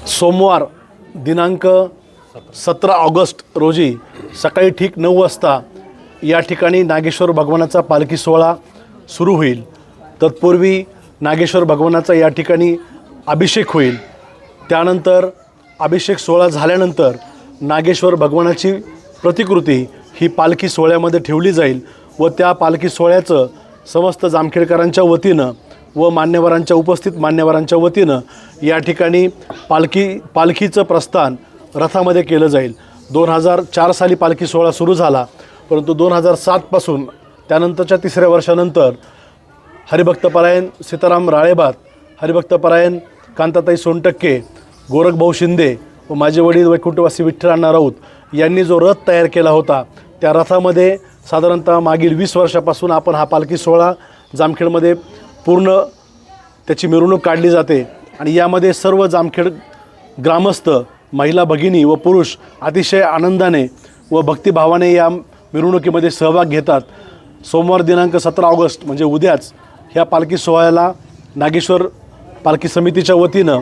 सोमवार दिनांक 17 ऑगस्ट रोजी सकाळी ठीक 9 वाजता या ठिकाणी नागेश्वर भगवानाचा पालखी सोहळा सुरू होईल। तत्पूर्वी नागेश्वर भगवानाचा या ठिकाणी अभिषेक होईल। त्यानंतर अभिषेक सोहळा झाल्यानंतर नागेश्वर भगवानाची प्रतिकृती ही पालखी सोहळ्यामध्ये ठेवली जाईल व त्या पालखी सोहळ्याचं समस्त जामखेडकरांच्या वतीनं व मान्यवरांच्या उपस्थित मान्यवरांच्या वतीनं या ठिकाणी पालखीचं प्रस्थान रथामध्ये केलं जाईल। 2004 साली पालखी सोहळा सुरू झाला, परंतु 2007 पासून त्यानंतरच्या 3ऱ्या वर्षानंतर हरिभक्तपरायण सीताराम राळेबात, हरिभक्तपरायण कांताताई सोनटक्के, गोरखभाऊ शिंदे व माझे वडील वैकुंठवासी विठ्ठलअण्णा राऊत यांनी जो रथ तयार केला होता, त्या रथामध्ये साधारणतः मागील 20 वर्षापासून आपण हा पालखी सोहळा जामखेडमध्ये पूर्ण त्याची मिरवणूक काढली जाते आणि यामध्ये सर्व जामखेड ग्रामस्थ, महिला भगिनी व पुरुष अतिशय आनंदाने व भक्तिभावाने या मिरवणुकीमध्ये सहभाग घेतात। सोमवार दिनांक 17 ऑगस्ट म्हणजे उद्याच ह्या पालखी सोहळ्याला नागेश्वर पालखी समितीच्या वतीनं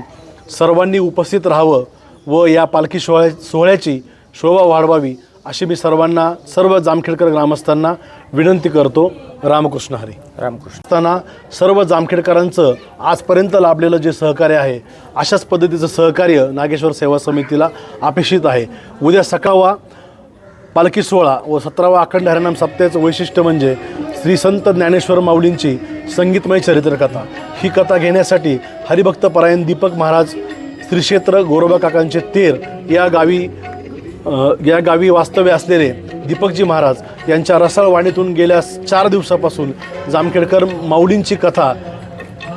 सर्वांनी उपस्थित राहावं व या पालखी सोहळ्याची शोभा वाढवावी अशी मी सर्व जामखेडकर ग्रामस्थांना विनंती करतो। रामकृष्ण हरी। रामकृष्ण। असताना सर्व जामखेडकरांचं आजपर्यंत लाभलेलं जे सहकार्य आहे, अशाच पद्धतीचं सहकार्य नागेश्वर सेवा समितीला अपेक्षित आहे। उद्या सकाळवा पालखी सोहळा व 17वा अखंड हरिनाम सप्ताहाचं वैशिष्ट्य म्हणजे श्री संत ज्ञानेश्वर माऊलींची संगीतमय चरित्रकथा। ही कथा घेण्यासाठी हरिभक्तपरायण दीपक महाराज श्री क्षेत्र गोरोबा काकांचे तेर या गावी वास्तव्य असलेले दीपकजी महाराज यांच्या रसाळ वाणीतून गेल्या 4 दिवसापासून जामखेडकर माऊलींची कथा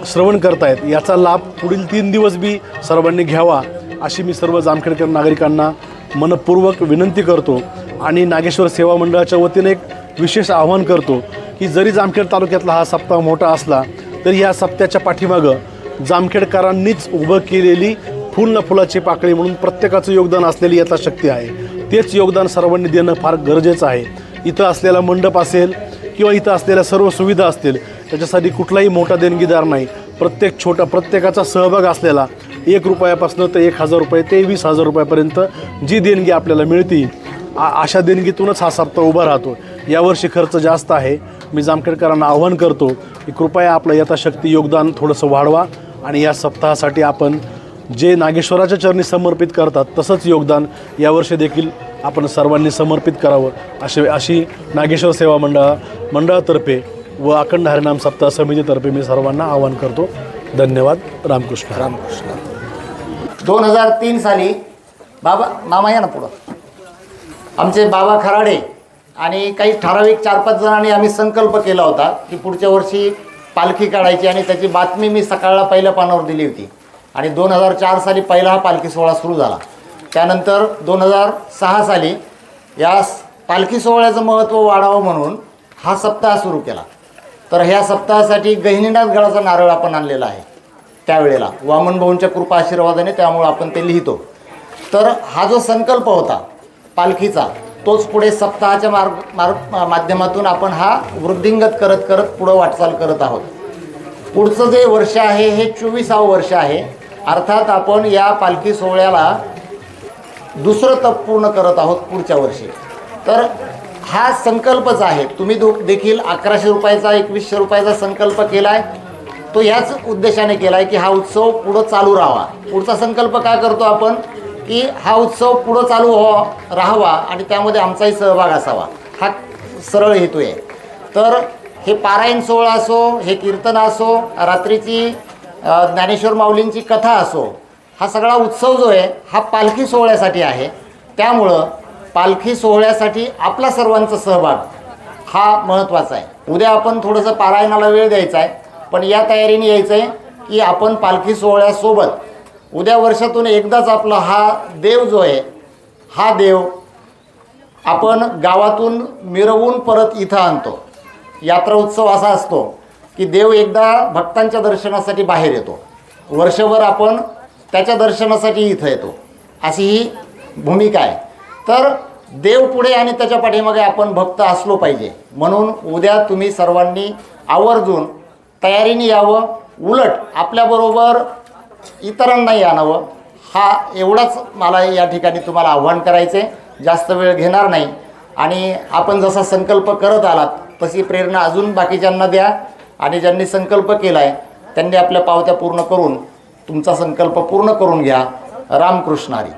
श्रवण करतायत। याचा लाभ पुढील 3 दिवस बी सर्वांनी घ्यावा अशी मी सर्व जामखेडकर नागरिकांना मनपूर्वक विनंती करतो आणि नागेश्वर सेवा मंडळाच्या वतीने एक विशेष आवाहन करतो की जरी जामखेड तालुक्यातला हा सप्ताह मोठा असला तरी या सप्त्याच्या पाठीमागं जामखेडकरांनीच उभं केलेली फुल न फुलाची पाकळी म्हणून प्रत्येकाचं योगदान असलेली यथाशक्ती आहे। तेच योगदान सर्वांनी देणं फार गरजेचं आहे। इथं असलेला मंडप असेल किंवा इथं असलेल्या सर्व सुविधा असतील, त्याच्यासाठी कुठलाही मोठा देणगीदार नाही। प्रत्येकाचा सहभाग असलेला 1 रुपयापासून तर 1000 रुपये ते 20,000 रुपयापर्यंत जी देणगी आपल्याला मिळते, अशा देणगीतूनच हा सप्ताह उभा राहतो। यावर्षी खर्च जास्त आहे। मी जामखेडकरांना आवाहन करतो की कृपया आपलं यथाशक्ती योगदान थोडंसं वाढवा आणि या सप्ताहासाठी आपण जे नागेश्वराच्या चरणी समर्पित करतात तसंच योगदान यावर्षी देखील आपण सर्वांनी समर्पित करावं अशी नागेश्वर सेवा मंडळातर्फे व अखंड हरिनाम सप्ताह समितीतर्फे मी सर्वांना आवाहन करतो। धन्यवाद। रामकृष्ण। रामकृष्ण। 2003 साली मामा या ना पुढं, आमचे बाबा खराडे आणि काही ठराविक 4-5 जणांनी आम्ही संकल्प केला होता की पुढच्या वर्षी पालखी काढायची आणि त्याची बातमी मी सकाळला पहिल्या पानावर दिली होती आणि 2004 साली पहिला हा पालखी सोहळा सुरू झाला। त्यानंतर 2006 साली या पालखी सोहळ्याचं महत्त्व वाढावं म्हणून हा सप्ताह सुरू केला। तर ह्या सप्ताहासाठी गहिनीनाथ गडाचा नारळ आपण आणलेला आहे त्यावेळेला वामनभाऊंच्या कृपा आशीर्वादाने, त्यामुळे आपण ते लिहितो। तर हा जो संकल्प होता पालखीचा तोच पुढे सप्ताहाच्या माध्यमातून आपण हा वृद्धिंगत करत करत पुढं वाटचाल करत आहोत। पुढचं जे वर्ष आहे हे 24वे वर्ष आहे। अर्थात आपण या पालखी सोहळ्याला 2रं तप पूर्ण करत आहोत पुढच्या वर्षी। तर हा संकल्पच आहे। तुम्ही देखील 1100 रुपयाचा 2100 रुपयाचा संकल्प केला आहे, तो ह्याच उद्देशाने केला आहे की हा उत्सव पुढं चालू राहावा। पुढचा संकल्प काय करतो आपण की हा उत्सव पुढं चालू राहावा आणि त्यामध्ये आमचाही सहभाग असावा, हा सरळ हेतू आहे। तर हे पारायण सोहळा असो, हे कीर्तन असो, रात्रीची ज्ञानेश्वर माऊलींची कथा असो, हा सगळा उत्सव जो आहे हा पालखी सोहळ्यासाठी आहे। त्यामुळं पालखी सोहळ्यासाठी आपला सर्वांचा सहभाग हा महत्त्वाचा आहे। उद्या आपण थोडंसं पारायणाला वेळ द्यायचा आहे, पण या तयारीने यायचं आहे की आपण पालखी सोहळ्यासोबत उद्या वर्षातून एकदाच आपला हा देव जो आहे हा देव आपण गावातून मिरवून परत इथं आणतो। यात्रा उत्सव असा असतो की देव एकदा भक्तांच्या दर्शनासाठी बाहेर येतो, वर्षभर आपण त्याच्या दर्शनासाठी इथं येतो, अशी ही भूमिका आहे। तर देव पुढे आणि त्याच्या पाठीमागे आपण भक्त असलो पाहिजे। म्हणून उद्या तुम्ही सर्वांनी आवर्जून तयारीने यावं, उलट आपल्याबरोबर इतरांनाही आणावं। हा एवढाच मला या ठिकाणी तुम्हाला आव्हान करायचं आहे, जास्त वेळ घेणार नाही. आणि आपण जसा संकल्प करत आलात तशी प्रेरणा अजून बाकीच्यांना द्या आणि ज्यांनी संकल्प केला आहे त्यांनी आपल्या पावत्या पूर्ण करून तुमचा संकल्प पूर्ण करून घ्या. रामकृष्ण हरी.